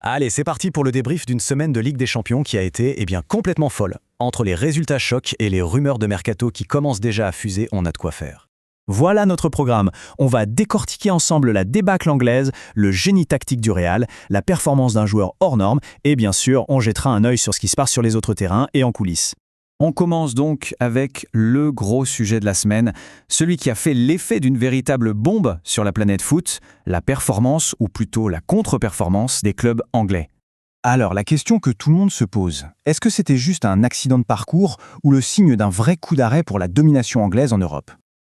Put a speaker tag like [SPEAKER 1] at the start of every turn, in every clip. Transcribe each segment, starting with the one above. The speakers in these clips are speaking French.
[SPEAKER 1] Allez, c'est parti pour le débrief d'une semaine de Ligue des Champions qui a été complètement folle. Entre les résultats chocs et les rumeurs de mercato qui commencent déjà à fuser, on a de quoi faire. Voilà notre programme. On va décortiquer ensemble la débâcle anglaise, le génie tactique du Real, la performance d'un joueur hors norme et bien sûr, on jettera un œil sur ce qui se passe sur les autres terrains et en coulisses.
[SPEAKER 2] On commence donc avec le gros sujet de la semaine, celui qui a fait l'effet d'une véritable bombe sur la planète foot, la performance, ou plutôt la contre-performance des clubs anglais. Alors, la question que tout le monde se pose, est-ce que c'était juste un accident de parcours ou le signe d'un vrai coup d'arrêt pour la domination anglaise en Europe ?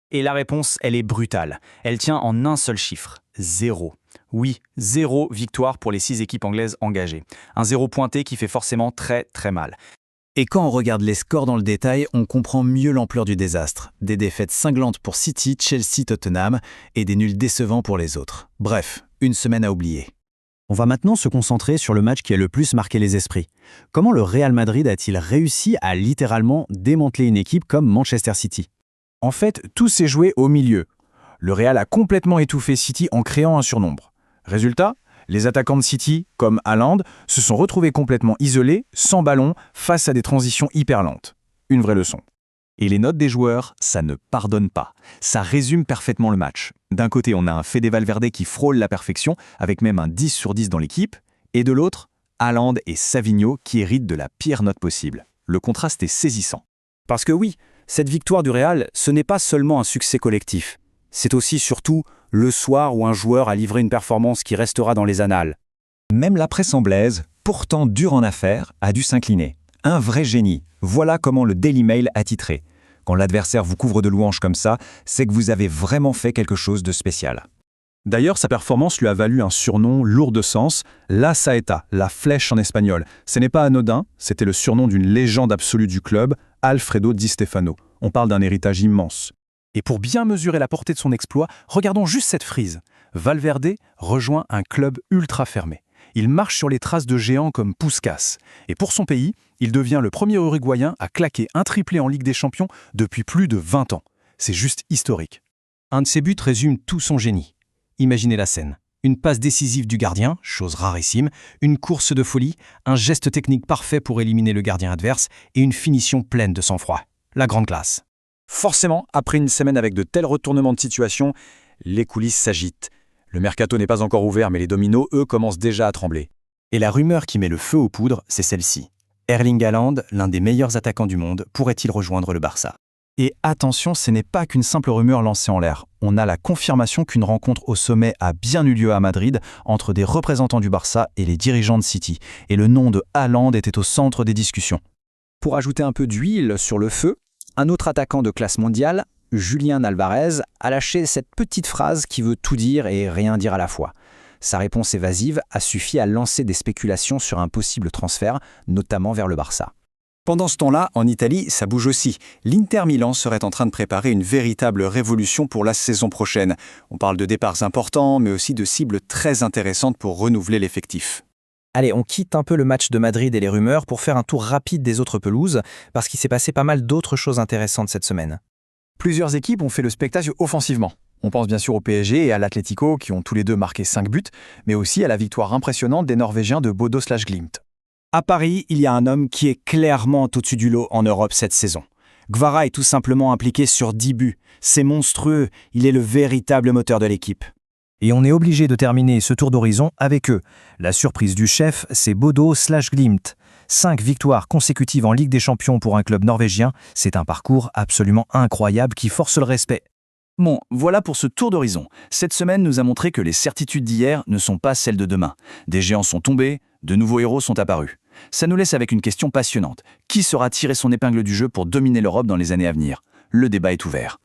[SPEAKER 1] Et la réponse, elle est brutale. Elle tient en un seul chiffre, 0. Oui, 0 victoire pour les 6 équipes anglaises engagées. Un 0 pointé qui fait forcément très très mal. Et quand on regarde les scores dans le détail, on comprend mieux l'ampleur du désastre. Des défaites cinglantes pour City, Chelsea, Tottenham et des nuls décevants pour les autres. Bref, une semaine à oublier. On va maintenant se concentrer sur le match qui a le plus marqué les esprits. Comment le Real Madrid a-t-il réussi à littéralement démanteler une équipe comme Manchester City ?
[SPEAKER 2] En fait, tout s'est joué au milieu. Le Real a complètement étouffé City en créant un surnombre. Résultat ? Les attaquants de City, comme Haaland, se sont retrouvés complètement isolés, sans ballon, face à des transitions hyper lentes. Une vraie leçon. Et les notes des joueurs, ça ne pardonne pas. Ça résume parfaitement le match. D'un côté, on a un Fede Valverde qui frôle la perfection, avec même un 10 sur 10 dans l'équipe, et de l'autre, Haaland et Savinho qui héritent de la pire note possible. Le contraste est saisissant.
[SPEAKER 1] Parce que oui, cette victoire du Real, ce n'est pas seulement un succès collectif. C'est aussi surtout le soir où un joueur a livré une performance qui restera dans les annales.
[SPEAKER 2] Même la presse anglaise, pourtant dure en affaires, a dû s'incliner. Un vrai génie. Voilà comment le Daily Mail a titré. Quand l'adversaire vous couvre de louanges comme ça, c'est que vous avez vraiment fait quelque chose de spécial.
[SPEAKER 3] D'ailleurs, sa performance lui a valu un surnom lourd de sens, la Saeta, la flèche en espagnol. Ce n'est pas anodin, c'était le surnom d'une légende absolue du club, Alfredo Di Stefano. On parle d'un héritage immense. Et pour bien mesurer la portée de son exploit, regardons juste cette frise. Valverde rejoint un club ultra fermé. Il marche sur les traces de géants comme Puskás. Et pour son pays, il devient le premier Uruguayen à claquer un triplé en Ligue des Champions depuis plus de 20 ans. C'est juste historique. Un de ses buts résume tout son génie. Imaginez la scène. Une passe décisive du gardien, chose rarissime, une course de folie, un geste technique parfait pour éliminer le gardien adverse et une finition pleine de sang-froid. La grande classe.
[SPEAKER 2] Forcément, après une semaine avec de tels retournements de situation, les coulisses s'agitent. Le mercato n'est pas encore ouvert, mais les dominos, eux, commencent déjà à trembler.
[SPEAKER 1] Et la rumeur qui met le feu aux poudres, c'est celle-ci. Erling Haaland, l'un des meilleurs attaquants du monde, pourrait-il rejoindre le Barça ?
[SPEAKER 2] Et attention, ce n'est pas qu'une simple rumeur lancée en l'air. On a la confirmation qu'une rencontre au sommet a bien eu lieu à Madrid entre des représentants du Barça et les dirigeants de City. Et le nom de Haaland était au centre des discussions.
[SPEAKER 4] Pour ajouter un peu d'huile sur le feu, un autre attaquant de classe mondiale, Julián Álvarez, a lâché cette petite phrase qui veut tout dire et rien dire à la fois. Sa réponse évasive a suffi à lancer des spéculations sur un possible transfert, notamment vers le Barça.
[SPEAKER 2] Pendant ce temps-là, en Italie, ça bouge aussi. L'Inter Milan serait en train de préparer une véritable révolution pour la saison prochaine. On parle de départs importants, mais aussi de cibles très intéressantes pour renouveler l'effectif.
[SPEAKER 4] Allez, on quitte un peu le match de Madrid et les rumeurs pour faire un tour rapide des autres pelouses, parce qu'il s'est passé pas mal d'autres choses intéressantes cette semaine.
[SPEAKER 3] Plusieurs équipes ont fait le spectacle offensivement. On pense bien sûr au PSG et à l'Atlético qui ont tous les deux marqué 5 buts, mais aussi à la victoire impressionnante des Norvégiens de Bodo/Glimt.
[SPEAKER 1] À Paris, il y a un homme qui est clairement au-dessus du lot en Europe cette saison. Kvara est tout simplement impliqué sur 10 buts. C'est monstrueux, il est le véritable moteur de l'équipe.
[SPEAKER 4] Et on est obligé de terminer ce tour d'horizon avec eux. La surprise du chef, c'est Bodo/Glimt. 5 victoires consécutives en Ligue des Champions pour un club norvégien, c'est un parcours absolument incroyable qui force le respect.
[SPEAKER 3] Bon, voilà pour ce tour d'horizon. Cette semaine nous a montré que les certitudes d'hier ne sont pas celles de demain. Des géants sont tombés, de nouveaux héros sont apparus. Ça nous laisse avec une question passionnante. Qui saura tirer son épingle du jeu pour dominer l'Europe dans les années à venir ? Le débat est ouvert.